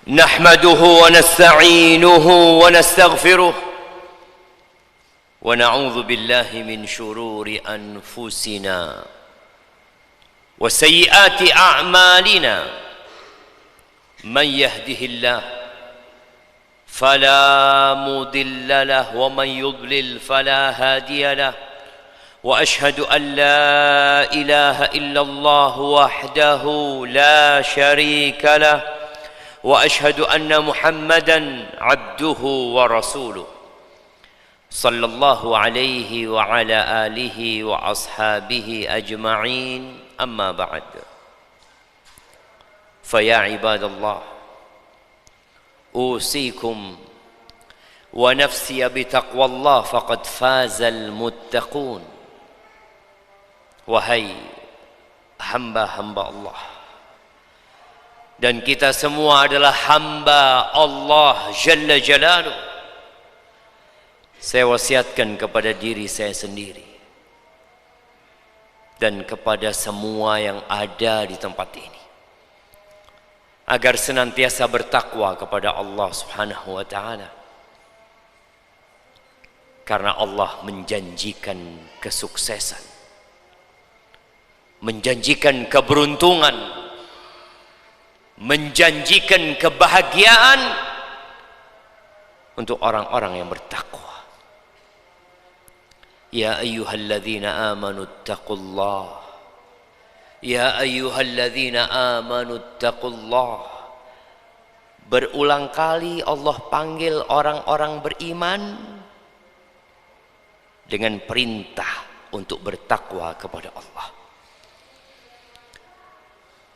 نحمده ونستعينه ونستغفره ونعوذ بالله من شرور أنفسنا وسيئات أعمالنا من يهده الله فلا مضل له ومن يضلل فلا هادي له وأشهد أن لا إله إلا الله وحده لا شريك له وأشهد أن محمدا عبده ورسوله صلى الله عليه وعلى آله وأصحابه أجمعين أما بعد فيا عباد الله أوصيكم ونفسي بتقوى الله فقد فاز المتقون. Wahai hamba-hamba Allah, dan kita semua adalah hamba Allah Jalla Jalaluh, saya wasiatkan kepada diri saya sendiri dan kepada semua yang ada di tempat ini agar senantiasa bertakwa kepada Allah Subhanahu wa taala, karena Allah menjanjikan kesuksesan, menjanjikan keberuntungan, menjanjikan kebahagiaan untuk orang-orang yang bertakwa. Ya ayyuhalladzina amanu taqullah, ya ayyuhalladzina amanu taqullah. Berulang kali Allah panggil orang-orang beriman dengan perintah untuk bertakwa kepada Allah.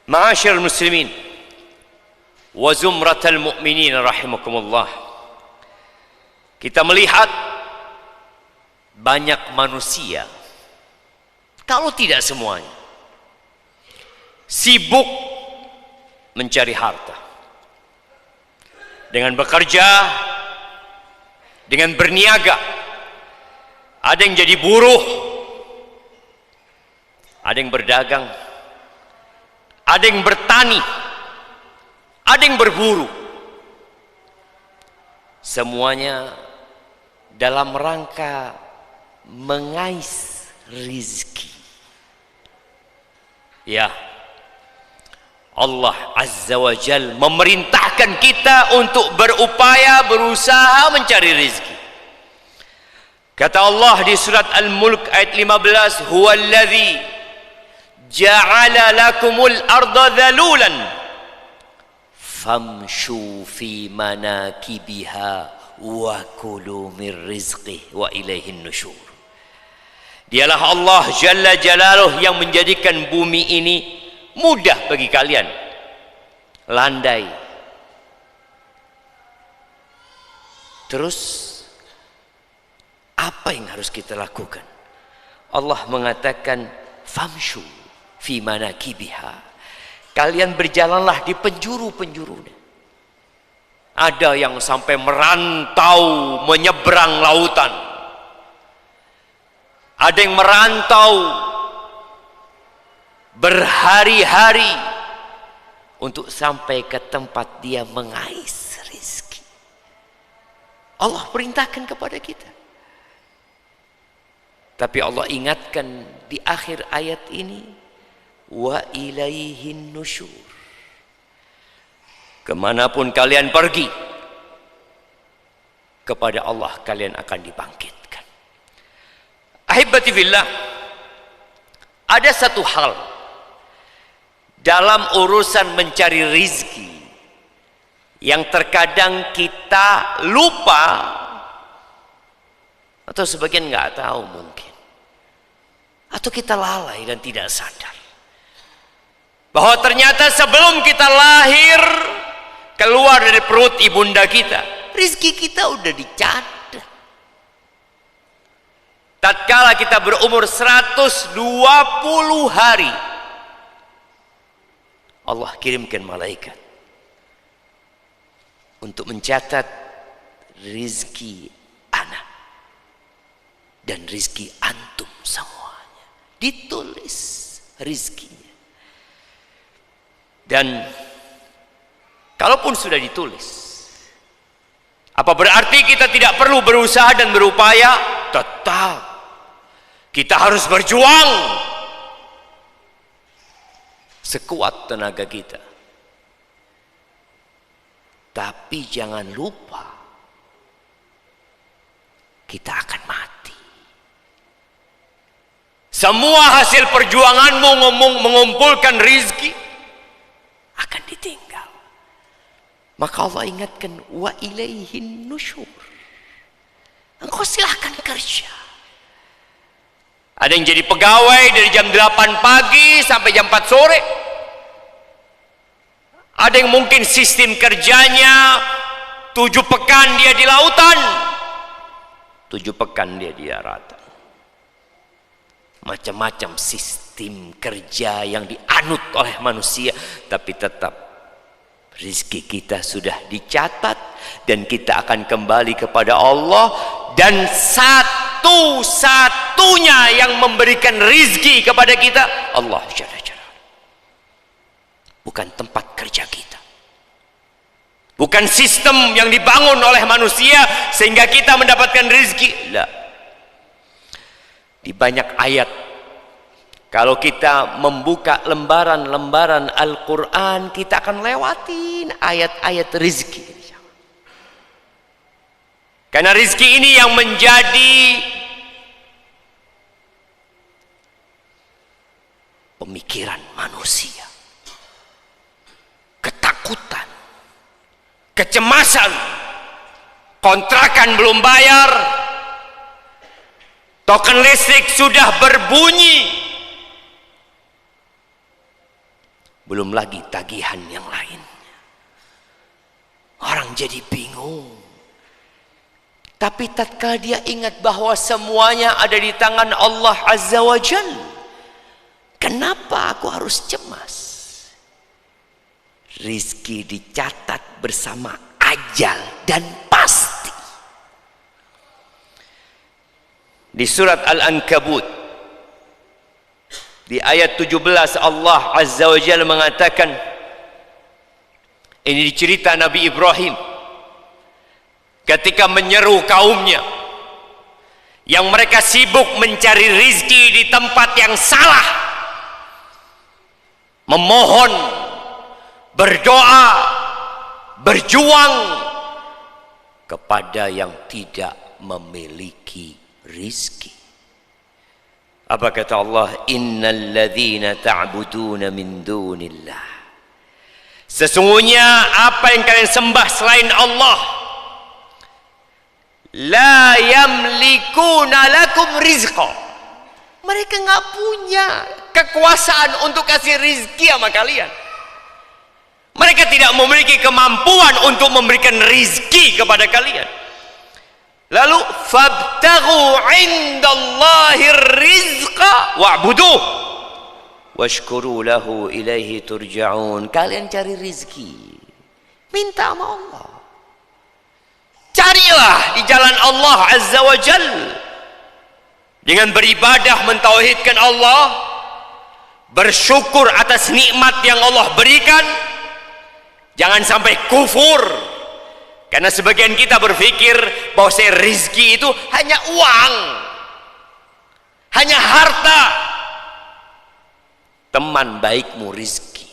Ma'asyiral muslimin wa zumratal mu'minin rahimakumullah, kita melihat banyak manusia, kalau tidak semuanya, sibuk mencari harta dengan bekerja, dengan berniaga. Ada yang jadi buruh, ada yang berdagang, ada yang bertani, ada yang berburu. Semuanya dalam rangka mengais rizki. Ya, Allah Azza wa Jal memerintahkan kita untuk berupaya, berusaha mencari rizki. Kata Allah di surat Al-Mulk ayat 15, huwallazi ja'ala lakumul arda dhalulan famshu fi manakibiha wa kulu min rizqih wa ilaihin nusyur. Dialah Allah Jalla Jalaluh yang menjadikan bumi ini mudah bagi kalian, landai. Terus apa yang harus kita lakukan? Allah mengatakan famshu fi manakibiha, kalian berjalanlah di penjuru-penjurunya. Ada yang sampai merantau menyeberang lautan, ada yang merantau berhari-hari untuk sampai ke tempat dia mengais rezeki. Allah perintahkan kepada kita, tapi Allah ingatkan di akhir ayat ini, wa ilaihin nusyur. Kemanapun kalian pergi, kepada Allah kalian akan dibangkitkan. Ahibati fillah, ada satu hal dalam urusan mencari rizki yang terkadang kita lupa, atau sebagian nggak tahu mungkin, atau kita lalai dan tidak sadar bahwa ternyata sebelum kita lahir, keluar dari perut ibunda kita, rizki kita udah dicatat. Tatkala kita berumur 120 hari, Allah kirimkan malaikat untuk mencatat rizki anak dan rizki antum semuanya. Ditulis rizkinya. Dan Kalaupun sudah ditulis, apa berarti kita tidak perlu berusaha dan berupaya? Tetap kita harus berjuang sekuat tenaga kita. Tapi jangan lupa, kita akan mati. Semua hasil perjuanganmu mengumpulkan rizki akan ditinggal. Maka Allah ingatkan, wa ilaihin nusyur. Engkau silahkan kerja. Ada yang jadi pegawai dari jam 8 pagi sampai jam 4 sore. Ada yang mungkin sistem kerjanya 7 pekan dia di lautan, 7 pekan dia di daratan. Macam-macam sistem kerja yang dianut oleh manusia, tapi tetap rezeki kita sudah dicatat dan kita akan kembali kepada Allah. Dan satu-satunya yang memberikan rezeki kepada kita Allah Jalla Jalla. Bukan tempat kerja kita, bukan sistem yang dibangun oleh manusia sehingga kita mendapatkan rezeki. La. Di banyak ayat, kalau kita membuka lembaran-lembaran Al-Quran, kita akan lewatin ayat-ayat rizki. Karena rizki ini yang menjadi pemikiran manusia. Ketakutan, kecemasan, kontrakan belum bayar, token listrik sudah berbunyi, belum lagi tagihan yang lain. Orang jadi bingung. Tapi tatkala dia ingat bahwa semuanya ada di tangan Allah Azza wa Jalla, kenapa aku harus cemas? Rizki dicatat bersama ajal dan pasti. Di surat Al-Ankabut di ayat 17 Allah Azza wa Jalla mengatakan, ini cerita Nabi Ibrahim ketika menyeru kaumnya yang mereka sibuk mencari rizki di tempat yang salah, memohon, berdoa, berjuang kepada yang tidak memiliki rizki. Apa kata Allah? Innal ladzina ta'buduna min dunillah, sesungguhnya apa yang kalian sembah selain Allah, la yamlikuna lakum rizqa, mereka nggak punya kekuasaan untuk kasih rizki sama kalian. Mereka tidak memiliki kemampuan untuk memberikan rizki kepada kalian. Lalu fabtaghu indallahir rizqa wa'buduh washkuru lahu ilaihi turja'un. Kalian cari rizki, minta sama Allah, carilah di jalan Allah Azza wa Jal dengan beribadah, mentauhidkan Allah, bersyukur atas nikmat yang Allah berikan. Jangan sampai kufur, karena sebagian kita berpikir bahwa rizki itu hanya uang, hanya harta. Teman baikmu rizki.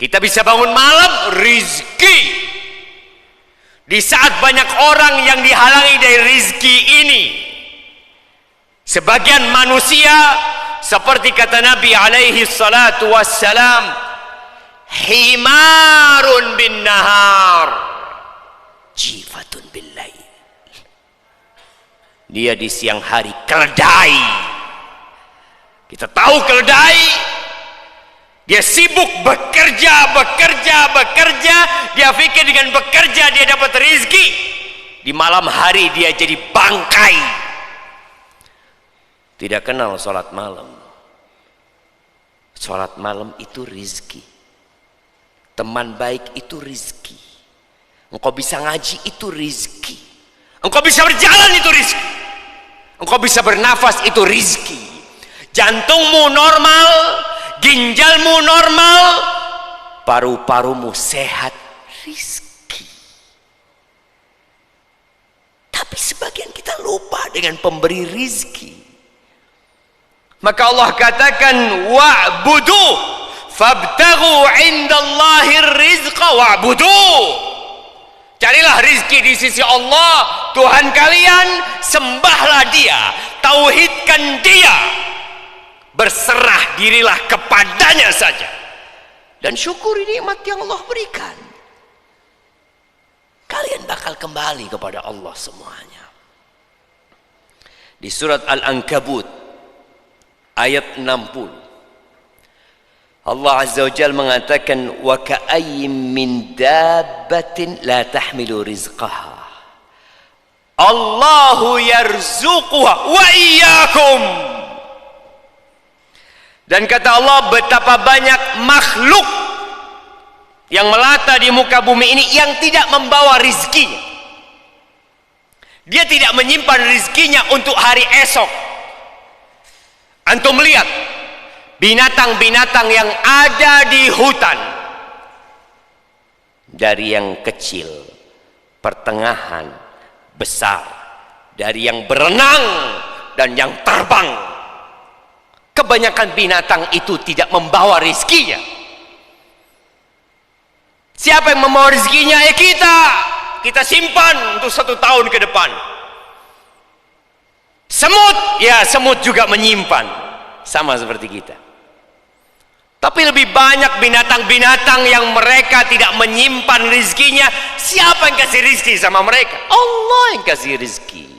Kita bisa bangun malam, rizki. Di saat banyak orang yang dihalangi dari rizki ini, sebagian manusia seperti kata Nabi alaihi salatu wassalam, himarun bin nahar jifatun bil lail. Dia di siang hari keledai. Kita tahu keledai, dia sibuk bekerja. Dia pikir dengan bekerja dia dapat rezeki. Di malam hari dia jadi bangkai. Tidak kenal sholat malam. Sholat malam itu rezeki. Teman baik itu rezeki. Engkau bisa ngaji itu rezeki. Engkau bisa berjalan itu rezeki. Engkau bisa bernafas itu rezeki. Jantungmu normal, ginjalmu normal, paru-parumu sehat, rizki. Tapi sebagian kita lupa dengan pemberi rizki. Maka Allah katakan, wa'budu fabtaghu indallahir rizqa wa'budu. Carilah rizki di sisi Allah, Tuhan kalian, sembahlah Dia, tauhidkan Dia, berserah dirilah kepadanya saja, dan syukuri nikmat yang Allah berikan. Kalian bakal kembali kepada Allah semuanya. Di surat Al-Ankabut ayat 60, Allah Azza wa Jalla mengatakan, wa ka'ayyin min dabbatin la tahmilu rizqaha Allahu yarzuquha wa iyyakum. Dan kata Allah, betapa banyak makhluk yang melata di muka bumi ini yang tidak membawa rizkinya. Dia tidak menyimpan rizkinya untuk hari esok. Antum lihat binatang-binatang yang ada di hutan, dari yang kecil, pertengahan, besar, dari yang berenang dan yang terbang. Kebanyakan binatang itu tidak membawa rizkinya. Siapa yang membawa rizkinya? Ya kita simpan untuk 1 tahun ke depan. Semut, ya semut juga menyimpan, sama seperti kita. Tapi lebih banyak binatang-binatang yang mereka tidak menyimpan rizkinya. Siapa yang kasih rizki sama mereka? Allah yang kasih rizki.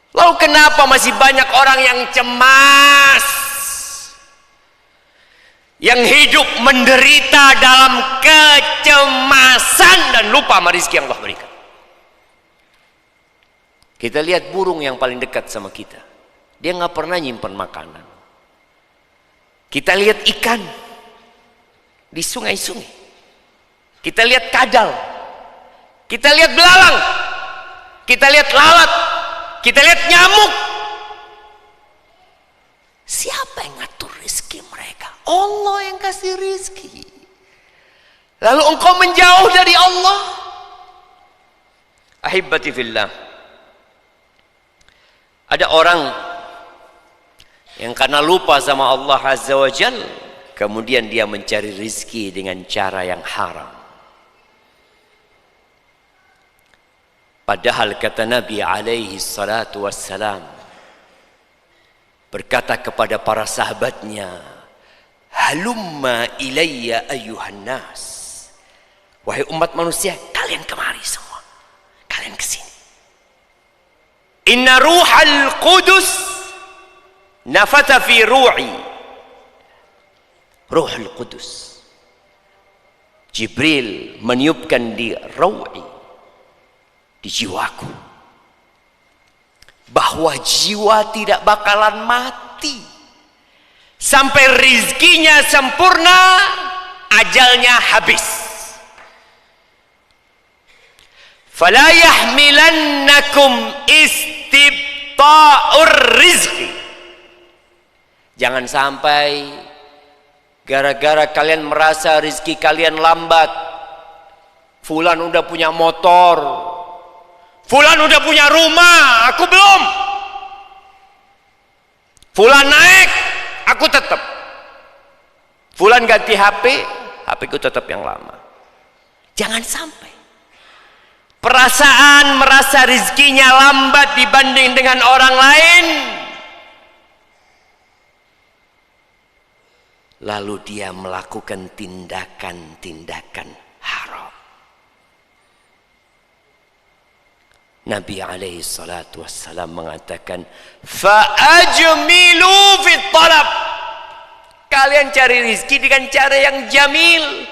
Lalu kenapa masih banyak orang yang cemas, yang hidup menderita dalam kecemasan dan lupa sama rizki yang Allah berikan? Kita lihat burung yang paling dekat sama kita, dia nggak pernah nyimpan makanan. Kita lihat ikan di sungai-sungai, kita lihat kadal, kita lihat belalang, kita lihat lalat, kita lihat nyamuk. Siapa yang ngatur rizki mereka? Allah yang kasih rizki. Lalu engkau menjauh dari Allah. Ahibbati fillah, ada orang yang karena lupa sama Allah Azza wa Jal, kemudian dia mencari rizki dengan cara yang haram. Padahal kata Nabi alaihi salatu wassalam, berkata kepada para sahabatnya, halumma ilayya ayyuhan nas, wahai umat manusia, kalian kemari semua, kalian kesini. Inna ruhal qudus nafata fi ru'i. Ruhul Qudus, Jibril meniupkan di ru'i, di jiwaku, bahwa jiwa tidak bakalan mati sampai rizkinya sempurna, ajalnya habis. Fala yahmilannakum istibta'ur rizqi. Jangan sampai gara-gara kalian merasa rizki kalian lambat, fulan udah punya motor, fulan udah punya rumah, aku belum. Fulan naik, aku tetap. Fulan ganti HP, HP ku tetap yang lama. Jangan sampai perasaan merasa rizkinya lambat dibanding dengan orang lain, lalu dia melakukan tindakan-tindakan haram. Nabi alaihi salatu wassalam mengatakan, fa'ajmilu fit talab. Kalian cari rizki dengan cara yang jamil,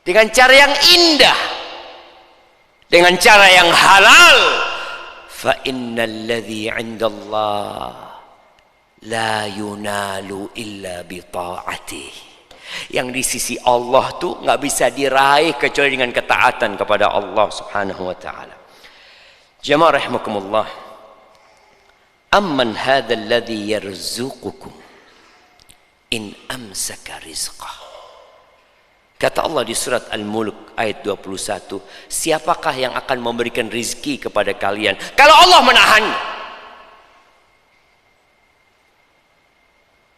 dengan cara yang indah, dengan cara yang halal. Fa innal ladzi 'indallah la yunalu illa bi ta'atih. Yang di sisi Allah tuh nggak bisa diraih kecuali dengan ketaatan kepada Allah Subhanahu wa taala. Jamaah rahimakumullah. Amman hadzal ladzi yarzuqukum in amsaka rizqah. Kata Allah di surat Al-Mulk ayat 21, siapakah yang akan memberikan rizki kepada kalian kalau Allah menahan?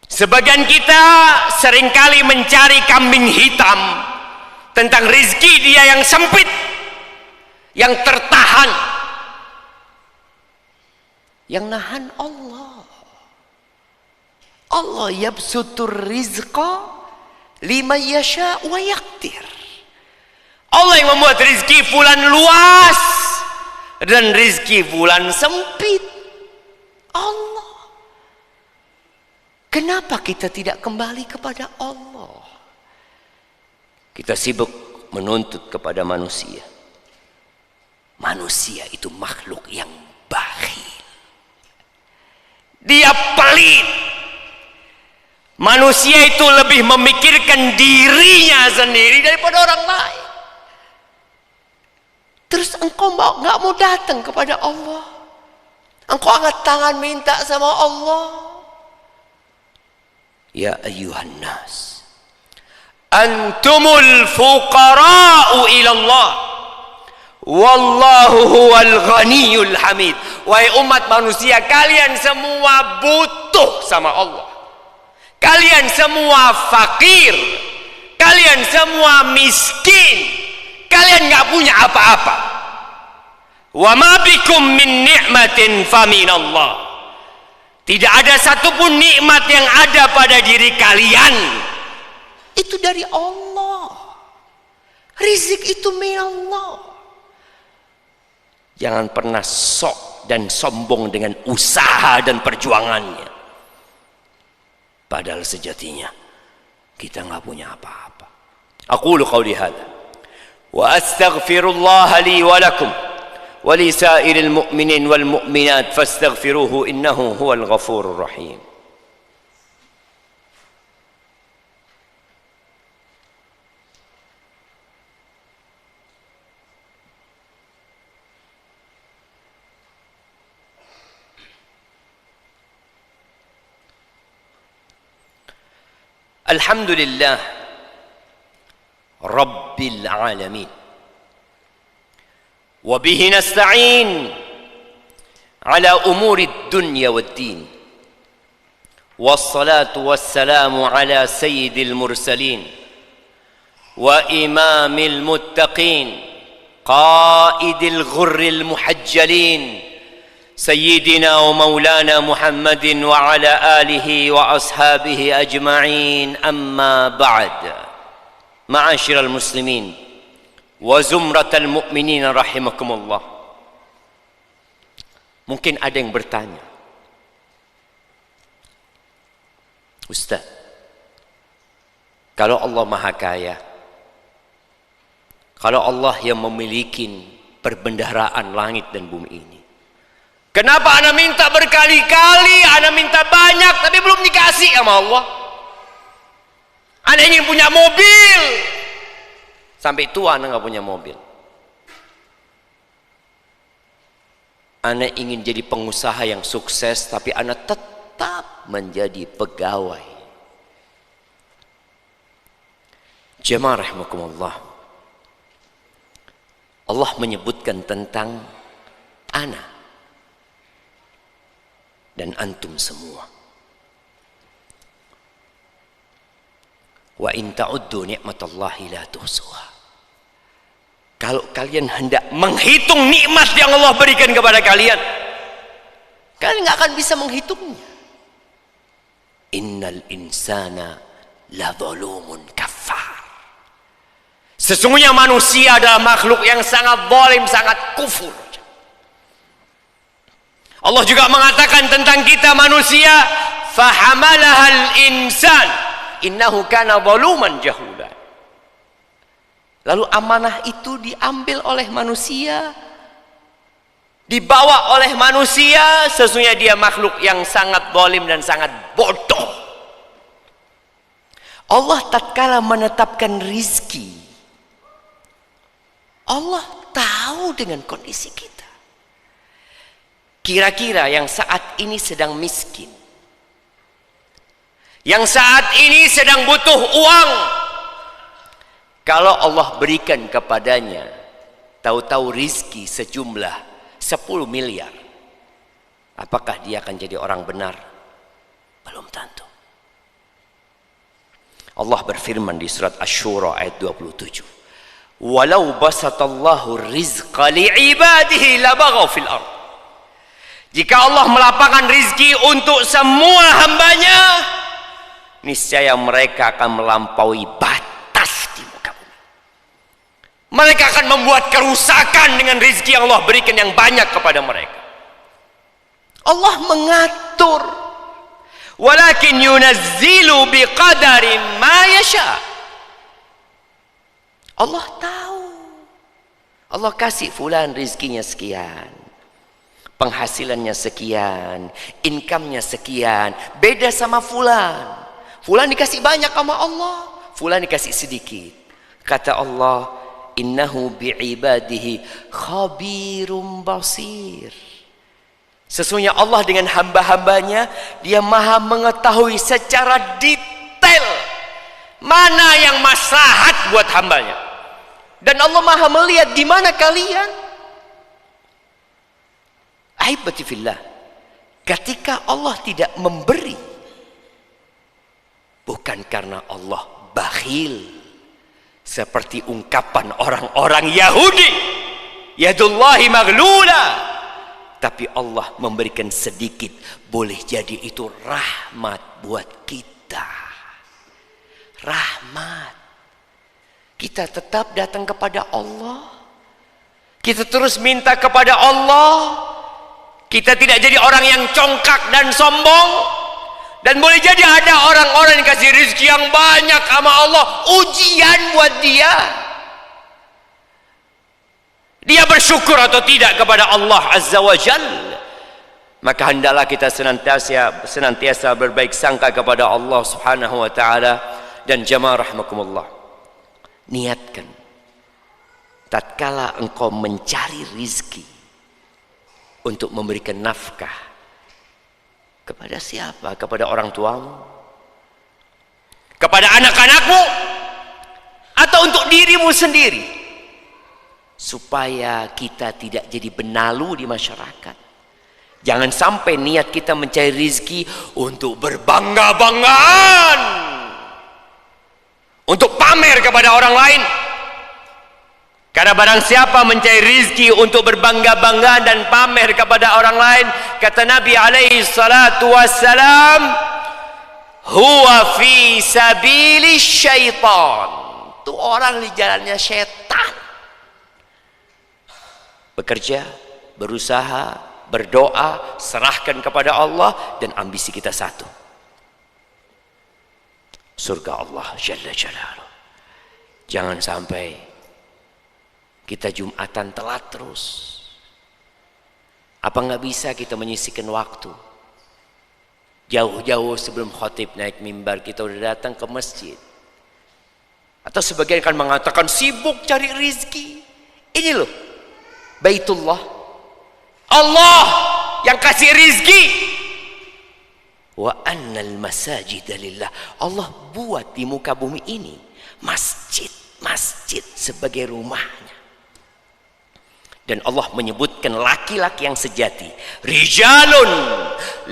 Sebagian kita seringkali mencari kambing hitam tentang rizki dia yang sempit, yang tertahan. Yang nahan Allah. Allah yabsutur rizqa liman yasha wa yaqdir. Allah yang membuat rizki fulan luas dan rizki fulan sempit. Allah. Kenapa kita tidak kembali kepada Allah? Kita sibuk menuntut kepada manusia. Manusia itu makhluk yang bakhil. Dia pelit. Manusia itu lebih memikirkan dirinya sendiri daripada orang lain. Terus engkau nggak mau datang kepada Allah. Engkau angkat tangan minta sama Allah. Ya ayyuhan nas, antumul fuqara'u ila Allah, wallahu huwal ghaniyul hamid. Wahai umat manusia, kalian semua butuh sama Allah. Kalian semua fakir, kalian semua miskin, kalian nggak punya apa-apa. Wa ma bikum min ni'matin faminallah. Tidak ada satupun nikmat yang ada pada diri kalian, itu dari Allah. Rizki itu min Allah. Jangan pernah sok dan sombong dengan usaha dan perjuangannya. Padahal sejatinya kita nggak punya apa-apa. Aqulu qawli hadza wa astaghfirullah li wa lakum wa li sa'iril mu'minin wal mu'minat fastaghfiruhu innahu huwal ghafurur rahim. Alhamdulillah Rabbil alamin. Wabihi nasta'in ala umuri dunya wad din. Wassalatu wassalamu ala sayyidil mursalin wa imamil muttaqin qaidil ghurril muhajjalin سيدنا ومولانا محمد وعلى آله وأصحابه أجمعين أما بعد معاشر المسلمين وزمرة المؤمنين رحمكم الله. Mungkin ada yang bertanya, Ustaz, kalau Allah Maha Kaya, kalau Allah yang memiliki perbendaharaan langit dan bumi ini, kenapa ana minta berkali-kali, ana minta banyak, tapi belum dikasih sama Allah? Ana ingin punya mobil, sampai tua ana nggak punya mobil. Ana ingin jadi pengusaha yang sukses, tapi ana tetap menjadi pegawai. Jemaah rahimakumullah, Allah menyebutkan tentang ana dan antum semua. Wa in ta'uddu ni'matallahi la tuhsuha. Kalau kalian hendak menghitung nikmat yang Allah berikan kepada kalian, kalian nggak akan bisa menghitungnya. Innal insana la zalumun kafar. Sesungguhnya manusia adalah makhluk yang sangat zalim, sangat kufur. Allah juga mengatakan tentang kita manusia, fahamalahal insan innahu kana zaluman jahula. Lalu amanah itu diambil oleh manusia, dibawa oleh manusia, sesungguhnya dia makhluk yang sangat zalim dan sangat bodoh. Allah tatkala menetapkan rizki, Allah tahu dengan kondisi kita. Kira-kira yang saat ini sedang miskin, yang saat ini sedang butuh uang, Kalau Allah berikan kepadanya tahu-tahu rizki sejumlah 10 miliar, apakah dia akan jadi orang benar? Belum tentu. Allah berfirman di surat Asy-Syura ayat 27, walau basatallahu rizqa li'ibadihi labaghaw fil ard. Jika Allah melapangkan rizki untuk semua hambanya, niscaya mereka akan melampaui batas di muka bumi. Mereka akan membuat kerusakan dengan rizki yang Allah berikan yang banyak kepada mereka. Allah mengatur, walakin yunazzilu biqadarin ma yasha. Allah tahu. Allah kasih fulan rizkinya sekian, penghasilannya sekian, income-nya sekian, beda sama fulan. Fulan dikasih banyak sama Allah, fulan dikasih sedikit. Kata Allah, innahu bi'ibadihi khabirum basir. Sesungguhnya Allah dengan hamba-hambanya, dia maha mengetahui secara detail mana yang maslahat buat hambanya. Dan Allah maha melihat di mana kalian. Ahibati fillah, ketika Allah tidak memberi, bukan karena Allah bakhil seperti ungkapan orang-orang Yahudi, yadullahi maghlula, tapi Allah memberikan sedikit, boleh jadi itu rahmat buat kita. Rahmat. Kita tetap datang kepada Allah, kita terus minta kepada Allah. Kita tidak jadi orang yang congkak dan sombong. Dan boleh jadi ada orang-orang yang kasih rezeki yang banyak sama Allah, ujian buat dia. Dia bersyukur atau tidak kepada Allah Azza wa Jalla. Maka hendaklah kita senantiasa berbaik sangka kepada Allah Subhanahu wa taala. Dan jamaah rahimakumullah, niatkan tatkala engkau mencari rizki untuk memberikan nafkah kepada siapa? Kepada orang tuamu? Kepada anak-anakmu? Atau untuk dirimu sendiri? Supaya kita tidak jadi benalu di masyarakat. Jangan sampai niat kita mencari rizki untuk berbangga-banggaan, untuk pamer kepada orang lain. Karena barang siapa mencari rizki untuk berbangga-banggaan dan pamer kepada orang lain, kata Nabi alaihi salatu wassalam, huwa fi sabili syaitan. Itu orang di jalannya syaitan. Bekerja, berusaha, berdoa, serahkan kepada Allah, dan ambisi kita satu, surga Allah Jalla Jalaluh. Jangan sampai kita Jumatan telat terus. Apa nggak bisa kita menyisihkan waktu? Jauh-jauh sebelum khatib naik mimbar, kita udah datang ke masjid. Atau sebagian akan mengatakan sibuk cari rizki. Ini loh, Baitullah, Allah yang kasih rizki. Wa annal masajida lillah. Allah buat di muka bumi ini masjid sebagai rumahnya. Dan Allah menyebutkan laki-laki yang sejati, rijalun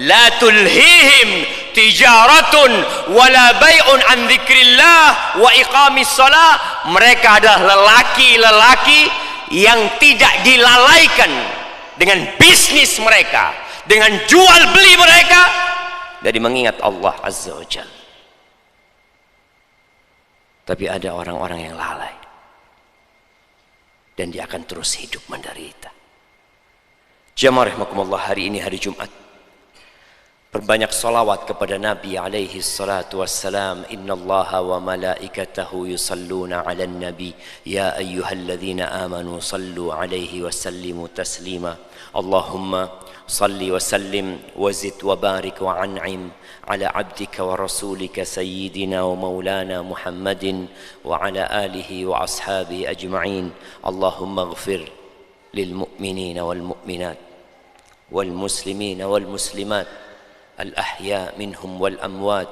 la tulhihim tijaratun wala bai'un an dzikrillah wa iqamis shalah. Mereka adalah lelaki-lelaki yang tidak dilalaikan dengan bisnis mereka, dengan jual beli mereka, dari mengingat Allah Azza wa Jalla. Tapi ada orang-orang yang lalai, dan dia akan terus hidup menderita. Jamaah rahimakumullah, hari ini hari Jumat, perbanyak salawat kepada Nabi alaihi salatu wassalam. Innallaha wa malaikatahu yusalluna 'alan nabi ya ayyuhalladzina amanu sallu 'alaihi wa sallimu taslima. Allahumma salli wa sallim wa zid wa barik wa an'im ala abdika wa rasulika sayyidina wa maulana Muhammadin wa ala alihi wa ashabihi ajma'in. Allahumma ighfir lil mu'minina wal mu'minat wal muslimina wal muslimat al ahya minhum wal amwat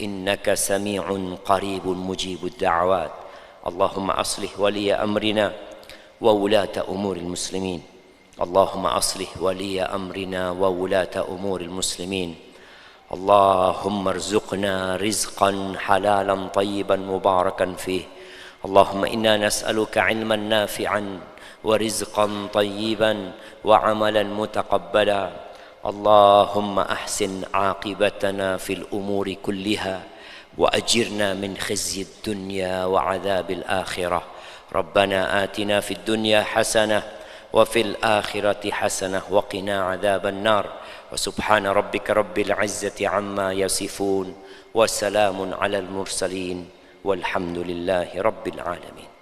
innaka sami'un qaribun mujibud da'awat. اللهم أصلح ولي أمرنا وولاة أمور المسلمين. اللهم أصلح ولي أمرنا وولاة أمور المسلمين. اللهم ارزقنا رزقا حلالا طيبا مباركا فيه. اللهم إنا نسألك علما نافعا ورزقا طيبا وعملا متقبلا. اللهم أحسن عاقبتنا في الأمور كلها وأجرنا من خزي الدنيا وعذاب الآخرة. ربنا آتنا في الدنيا حسنة وفي الآخرة حسنة وقنا عذاب النار. وسبحان ربك رب العزة عما يصفون وسلام على المرسلين والحمد لله رب العالمين.